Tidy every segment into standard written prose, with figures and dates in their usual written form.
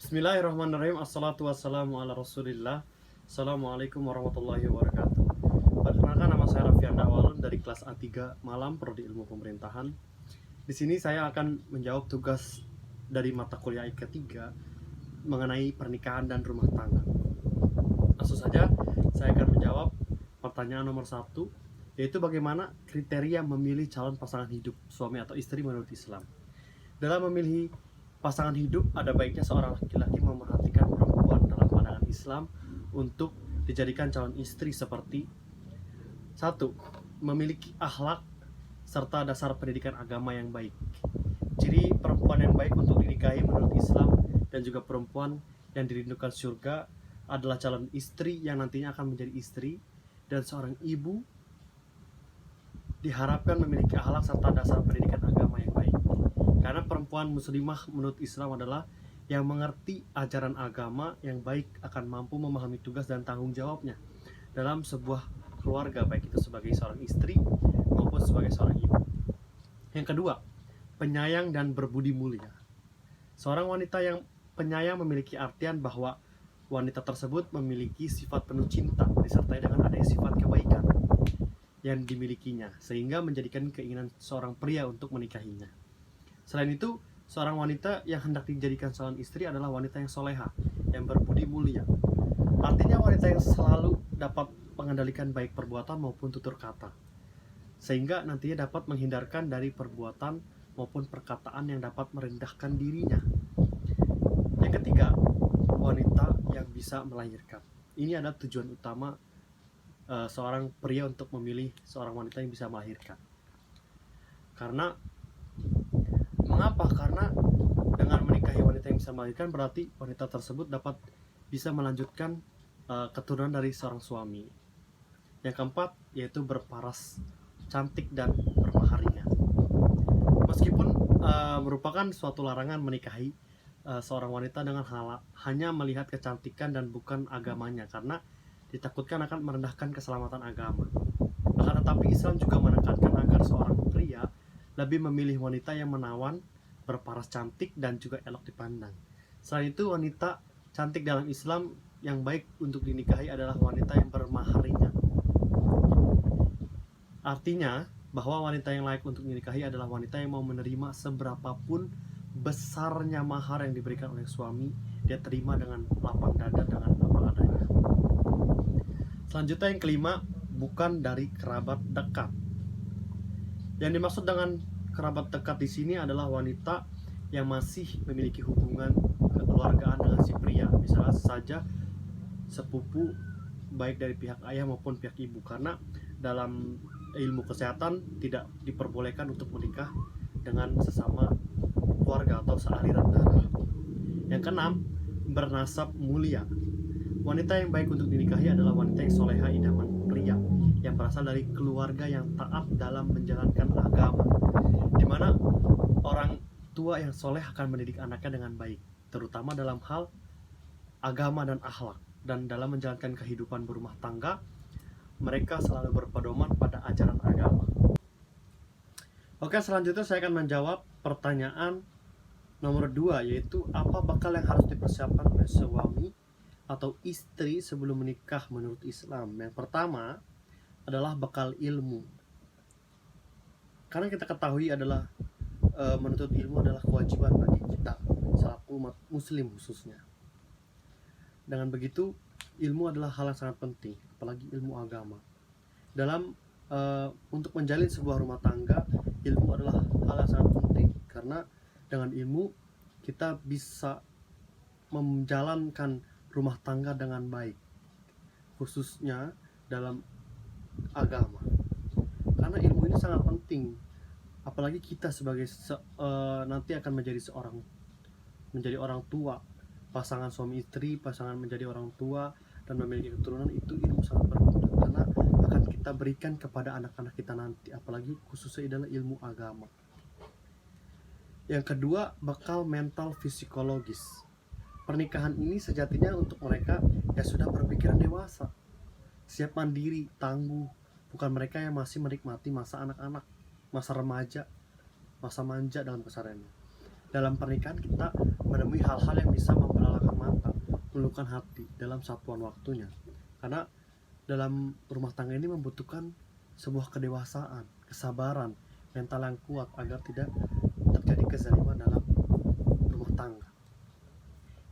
Bismillahirrahmanirrahim. Assalatu wassalamu ala rasulillah. Assalamualaikum warahmatullahi wabarakatuh. Perkenalkan, nama saya Raffian Dawalun dari kelas A3 Malam Prodi Ilmu Pemerintahan. Di sini saya akan menjawab tugas dari mata kuliah ketiga mengenai pernikahan dan rumah tangga. Langsung saja saya akan menjawab pertanyaan nomor 1, yaitu bagaimana kriteria memilih calon pasangan hidup suami atau istri menurut Islam. Dalam memilih pasangan hidup, ada baiknya seorang laki-laki memerhatikan perempuan dalam pandangan Islam untuk dijadikan calon istri seperti 1. Memiliki akhlak serta dasar pendidikan agama yang baik. Ciri perempuan yang baik untuk dinikahi menurut Islam dan juga perempuan yang dirindukan surga adalah calon istri yang nantinya akan menjadi istri, dan seorang ibu diharapkan memiliki akhlak serta dasar pendidikan agama yang baik. Karena perempuan muslimah menurut Islam adalah yang mengerti ajaran agama yang baik, akan mampu memahami tugas dan tanggung jawabnya dalam sebuah keluarga, baik itu sebagai seorang istri maupun sebagai seorang ibu. Yang kedua, penyayang dan berbudi mulia. Seorang wanita yang penyayang memiliki artian bahwa wanita tersebut memiliki sifat penuh cinta disertai dengan adanya sifat kebaikan yang dimilikinya, sehingga menjadikan keinginan seorang pria untuk menikahinya. Selain itu, seorang wanita yang hendak dijadikan calon istri adalah wanita yang soleha, yang berbudi mulia. Artinya wanita yang selalu dapat mengendalikan baik perbuatan maupun tutur kata, sehingga nantinya dapat menghindarkan dari perbuatan maupun perkataan yang dapat merendahkan dirinya. Yang ketiga, wanita yang bisa melahirkan. Ini adalah tujuan utama seorang pria untuk memilih seorang wanita yang bisa melahirkan. Mengapa? Karena dengan menikahi wanita yang bisa melahirkan, berarti wanita tersebut dapat bisa melanjutkan keturunan dari seorang suami. Yang keempat, yaitu berparas cantik dan bermaharinya. Meskipun merupakan suatu larangan menikahi seorang wanita dengan hanya melihat kecantikan dan bukan agamanya, karena ditakutkan akan merendahkan keselamatan agama. Akan tetapi Islam juga menekankan agar seorang pria lebih memilih wanita yang menawan, berparas cantik, dan juga elok dipandang. Selain itu, wanita cantik dalam Islam yang baik untuk dinikahi adalah wanita yang bermaharinya. Artinya, bahwa wanita yang layak untuk dinikahi adalah wanita yang mau menerima seberapapun besarnya mahar yang diberikan oleh suami, dia terima dengan lapang dada, dengan apa adanya. Selanjutnya yang kelima, bukan dari kerabat dekat. Yang dimaksud dengan kerabat dekat di sini adalah wanita yang masih memiliki hubungan kekeluargaan dengan si pria, misalnya saja sepupu baik dari pihak ayah maupun pihak ibu, karena dalam ilmu kesehatan tidak diperbolehkan untuk menikah dengan sesama keluarga atau sealiran darah. Yang keenam, bernasab mulia. Wanita yang baik untuk dinikahi adalah wanita yang soleha idaman pria, yang berasal dari keluarga yang taat dalam menjalankan agama, di mana orang tua yang soleh akan mendidik anaknya dengan baik, terutama dalam hal agama dan akhlak, dan dalam menjalankan kehidupan berumah tangga mereka selalu berpedoman pada ajaran agama. Oke, selanjutnya saya akan menjawab pertanyaan nomor 2, yaitu apa bekal yang harus dipersiapkan oleh suami atau istri sebelum menikah menurut Islam. Yang pertama adalah bekal ilmu. Karena kita ketahui adalah menuntut ilmu adalah kewajiban bagi kita selaku umat muslim khususnya. Dengan begitu, ilmu adalah hal yang sangat penting, apalagi ilmu agama. Dalam untuk menjalin sebuah rumah tangga, ilmu adalah hal yang sangat penting, karena dengan ilmu kita bisa menjalankan rumah tangga dengan baik, khususnya dalam agama. Karena ilmu ini sangat penting, apalagi kita sebagai nanti akan menjadi orang tua, pasangan suami istri, pasangan menjadi orang tua dan memiliki keturunan, itu ilmu sangat berguna karena akan kita berikan kepada anak-anak kita nanti, apalagi khususnya adalah ilmu agama. Yang kedua, bekal mental psikologis. Pernikahan ini sejatinya untuk mereka yang sudah berpikiran dewasa, siap mandiri, tangguh, bukan mereka yang masih menikmati masa anak-anak, masa remaja, masa manja dalam kesarannya. Dalam pernikahan kita menemui hal-hal yang bisa membelalakan mata, meluluhkan hati dalam satuan waktunya. Karena dalam rumah tangga ini membutuhkan sebuah kedewasaan, kesabaran, mental yang kuat agar tidak terjadi kezaliman dalam rumah tangga.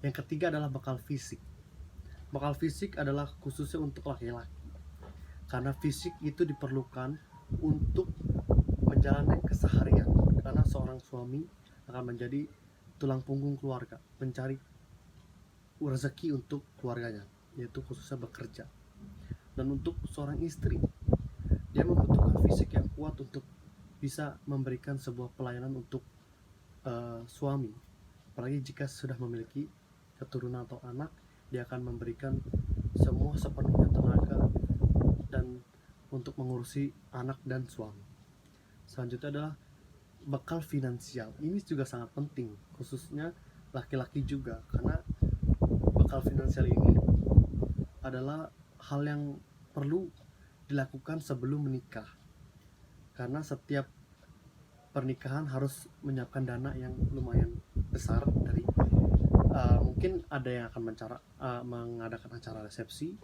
Yang ketiga adalah bekal fisik. Bekal fisik adalah khususnya untuk laki-laki, karena fisik itu diperlukan untuk menjalani keseharian, karena seorang suami akan menjadi tulang punggung keluarga, mencari rezeki untuk keluarganya, yaitu khususnya bekerja. Dan untuk seorang istri, dia membutuhkan fisik yang kuat untuk bisa memberikan sebuah pelayanan untuk suami, apalagi jika sudah memiliki keturunan atau anak, dia akan memberikan semua sepenuhnya tenaga dan untuk mengurusi anak dan suami. Selanjutnya adalah bekal finansial. Ini juga sangat penting, khususnya laki-laki juga, karena bekal finansial ini adalah hal yang perlu dilakukan sebelum menikah, karena setiap pernikahan harus menyiapkan dana yang lumayan besar dari mungkin ada yang akan mengadakan acara resepsi,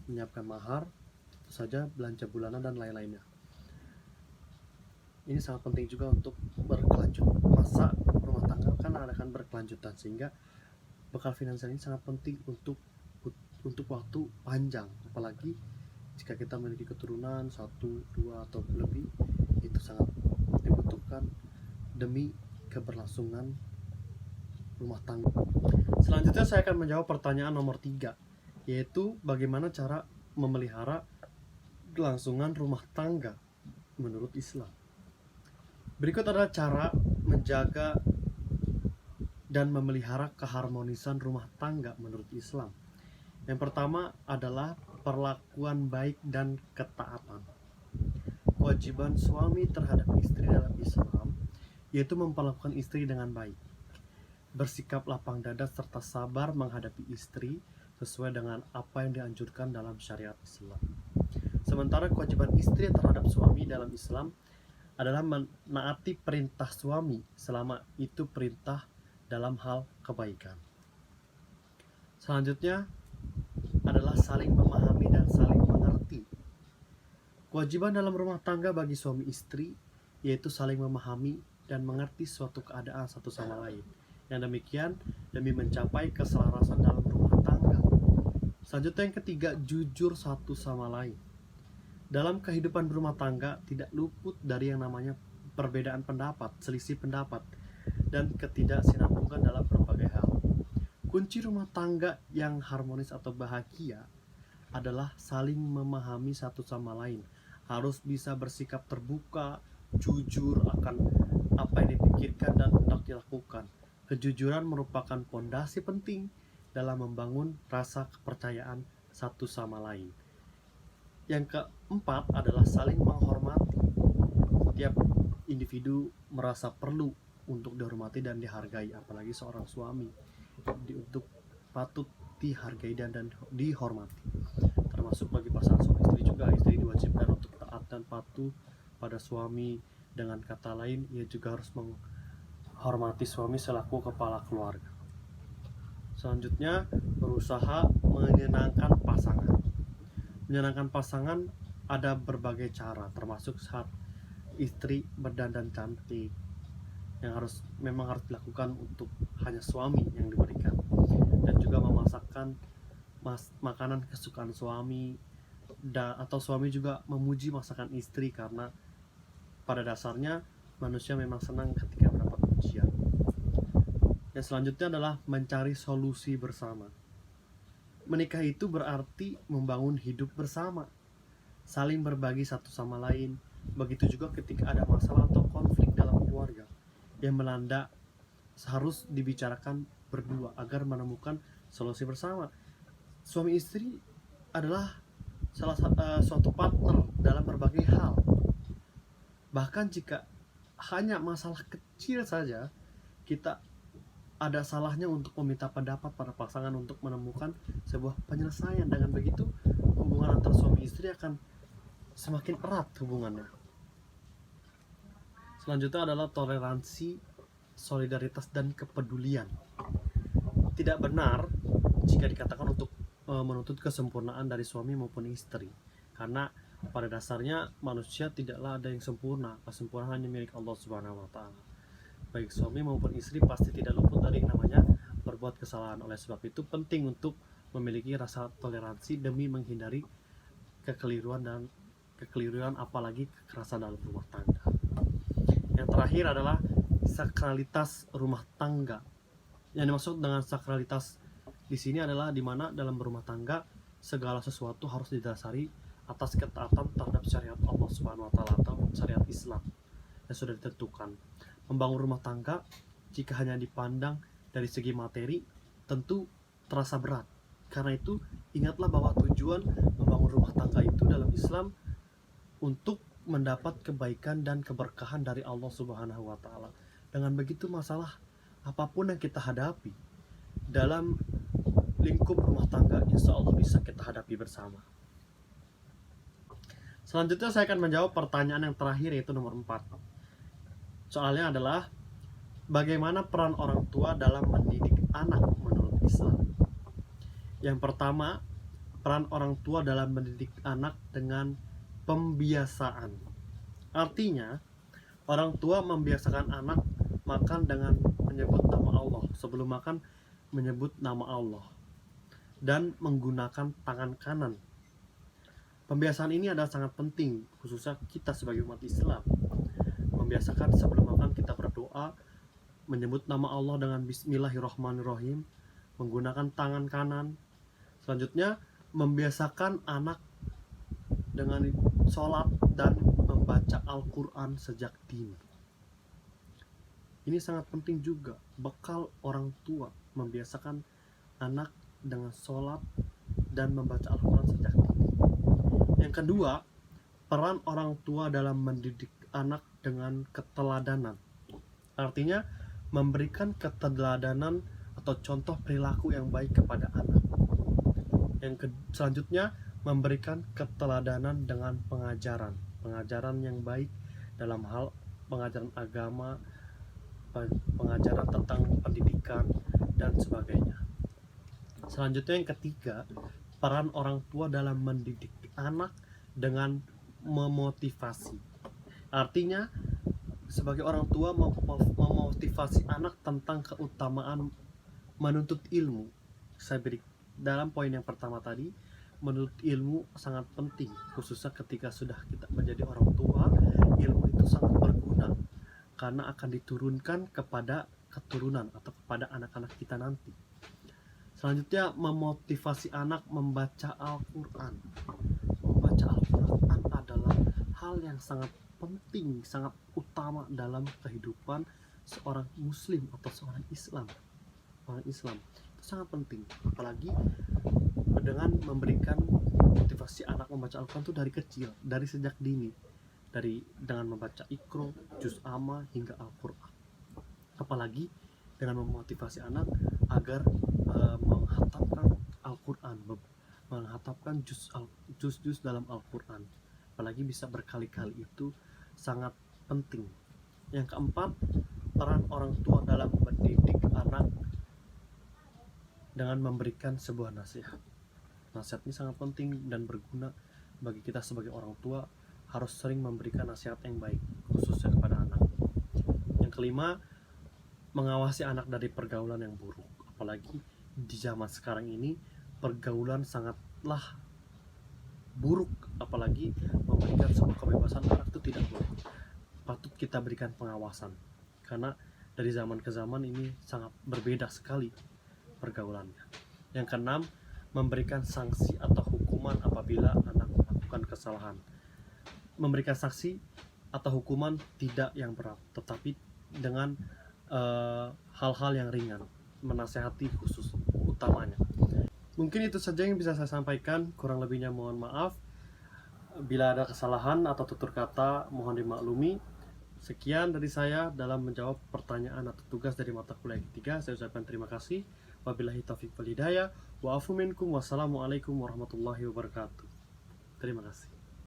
menyiapkan mahar, tentu saja belanja bulanan dan lain-lainnya. Ini sangat penting juga untuk berkelanjut. Masa rumah tangga kan akan berkelanjutan, sehingga bekal finansial ini sangat penting untuk waktu panjang, apalagi jika kita memiliki keturunan 1, 2 atau lebih, itu sangat dibutuhkan demi keberlangsungan rumah tangga. Selanjutnya saya akan menjawab pertanyaan nomor 3, yaitu bagaimana cara memelihara kelangsungan rumah tangga menurut Islam. Berikut adalah cara menjaga dan memelihara keharmonisan rumah tangga menurut Islam. Yang pertama adalah perlakuan baik dan ketaatan. Kewajiban suami terhadap istri dalam Islam yaitu memperlakukan istri dengan baik, bersikap lapang dada serta sabar menghadapi istri sesuai dengan apa yang dianjurkan dalam syariat Islam. Sementara kewajiban istri terhadap suami dalam Islam adalah menaati perintah suami selama itu perintah dalam hal kebaikan. Selanjutnya adalah saling memahami dan saling mengerti. Kewajiban dalam rumah tangga bagi suami istri yaitu saling memahami dan mengerti suatu keadaan satu sama lain. Yang demikian demi mencapai keselarasan dalam rumah tangga. Selanjutnya yang ketiga, jujur satu sama lain. Dalam kehidupan berumah tangga tidak luput dari yang namanya perbedaan pendapat, selisih pendapat, dan ketidaksinambungan dalam berbagai hal. Kunci rumah tangga yang harmonis atau bahagia adalah saling memahami satu sama lain. Harus bisa bersikap terbuka, jujur akan apa yang dipikirkan dan hendak dilakukan. Kejujuran merupakan pondasi penting dalam membangun rasa kepercayaan satu sama lain. Yang keempat adalah saling menghormati. Setiap individu merasa perlu untuk dihormati dan dihargai, apalagi seorang suami untuk patut dihargai dan dihormati. Termasuk bagi pasangan suami istri juga, istri diwajibkan untuk taat dan patuh pada suami. Dengan kata lain, ia juga harus menghormati suami selaku kepala keluarga. Selanjutnya, berusaha menyenangkan pasangan. Menyenangkan pasangan ada berbagai cara, termasuk saat istri berdandan cantik, yang memang harus dilakukan untuk hanya suami yang diberikan, dan juga memasakkan makanan kesukaan suami, atau suami juga memuji masakan istri, karena pada dasarnya manusia memang senang ketika mendapat pujian. Yang selanjutnya adalah mencari solusi bersama. Menikah itu berarti membangun hidup bersama, saling berbagi satu sama lain. Begitu juga ketika ada masalah atau konflik dalam keluarga yang melanda, harus dibicarakan berdua agar menemukan solusi bersama. Suami istri adalah suatu partner dalam berbagai hal. Bahkan jika hanya masalah kecil saja, kita ada salahnya untuk meminta pendapat pada pasangan untuk menemukan sebuah penyelesaian. Dengan begitu, hubungan antara suami istri akan semakin erat hubungannya. Selanjutnya adalah toleransi, solidaritas, dan kepedulian. tidak benar jika dikatakan untuk menuntut kesempurnaan dari suami maupun istri, karena pada dasarnya manusia tidaklah ada yang sempurna. Kesempurnaan hanya milik Allah Subhanahu wa taala. Baik suami maupun istri pasti tidak luput dari namanya berbuat kesalahan. Oleh sebab itu penting untuk memiliki rasa toleransi demi menghindari kekeliruan apalagi kekerasan dalam rumah tangga. Yang terakhir adalah sakralitas rumah tangga. Yang dimaksud dengan sakralitas di sini adalah di mana dalam berumah tangga segala sesuatu harus didasari atas ketaatan terhadap syariat Allah Subhanahu wa taala atau syariat Islam yang sudah ditentukan. Membangun rumah tangga jika hanya dipandang dari segi materi tentu terasa berat. Karena itu ingatlah bahwa tujuan membangun rumah tangga itu dalam Islam untuk mendapat kebaikan dan keberkahan dari Allah Subhanahu wa taala. Dengan begitu masalah apapun yang kita hadapi dalam lingkup rumah tangga insya Allah bisa kita hadapi bersama. Selanjutnya saya akan menjawab pertanyaan yang terakhir, yaitu nomor 4. Soalnya adalah bagaimana peran orang tua dalam mendidik anak menurut Islam. Yang pertama, peran orang tua dalam mendidik anak dengan pembiasaan. Artinya, orang tua membiasakan anak makan dengan menyebut nama Allah, sebelum makan menyebut nama Allah, dan menggunakan tangan kanan. Pembiasaan ini adalah sangat penting, khususnya kita sebagai umat Islam. Membiasakan sebelum makan kita berdoa, menyebut nama Allah dengan Bismillahirrahmanirrahim, menggunakan tangan kanan. Selanjutnya, membiasakan anak dengan sholat dan membaca Al-Quran sejak dini. Ini sangat penting juga, bekal orang tua membiasakan anak dengan sholat dan membaca Al-Quran sejak dini. Yang kedua, peran orang tua dalam mendidik anak dengan keteladanan. Artinya, memberikan keteladanan atau contoh perilaku yang baik kepada anak. Selanjutnya, memberikan keteladanan dengan pengajaran yang baik dalam hal pengajaran agama, pengajaran tentang pendidikan, dan sebagainya. Selanjutnya yang ketiga, peran orang tua dalam mendidik anak dengan memotivasi. Artinya, sebagai orang tua memotivasi anak tentang keutamaan menuntut ilmu. Saya beri dalam poin yang pertama tadi, menuntut ilmu sangat penting, khususnya ketika sudah kita menjadi orang tua. Ilmu itu sangat berguna karena akan diturunkan kepada keturunan atau kepada anak-anak kita nanti. Selanjutnya, memotivasi anak membaca Al-Quran. Membaca Al-Quran adalah hal yang sangat penting, sangat utama dalam kehidupan seorang muslim atau seorang Islam. Orang Islam itu sangat penting, apalagi dengan memberikan motivasi anak membaca Al-Quran itu dari kecil, dari sejak dini, dengan membaca Iqra, Juz Amma hingga Al-Quran. Apalagi dengan memotivasi anak agar menghatamkan Al-Quran, menghatamkan juz-juz dalam Al-Quran, apalagi bisa berkali-kali, itu sangat penting. Yang keempat, peran orang tua dalam mendidik anak dengan memberikan sebuah nasihat. Nasihat ini sangat penting dan berguna bagi kita sebagai orang tua, harus sering memberikan nasihat yang baik, khususnya kepada anak. Yang kelima, mengawasi anak dari pergaulan yang buruk. Apalagi di zaman sekarang ini, pergaulan sangatlah buruk, apalagi memberikan sebuah kebebasan anak itu tidak boleh. Patut kita berikan pengawasan, karena dari zaman ke zaman ini sangat berbeda sekali pergaulannya. Yang keenam, memberikan sanksi atau hukuman apabila anak melakukan kesalahan. Memberikan sanksi atau hukuman tidak yang berat, tetapi dengan hal-hal yang ringan, menasehati khusus utamanya. Mungkin itu saja yang bisa saya sampaikan, kurang lebihnya mohon maaf. Bila ada kesalahan atau tutur kata mohon dimaklumi. Sekian dari saya dalam menjawab pertanyaan atau tugas dari mata kuliah ketiga. Saya ucapkan terima kasih. Wabillahi taufiq wal hidayah. Wa afu minkum. Wassalamualaikum warahmatullahi wabarakatuh. Terima kasih.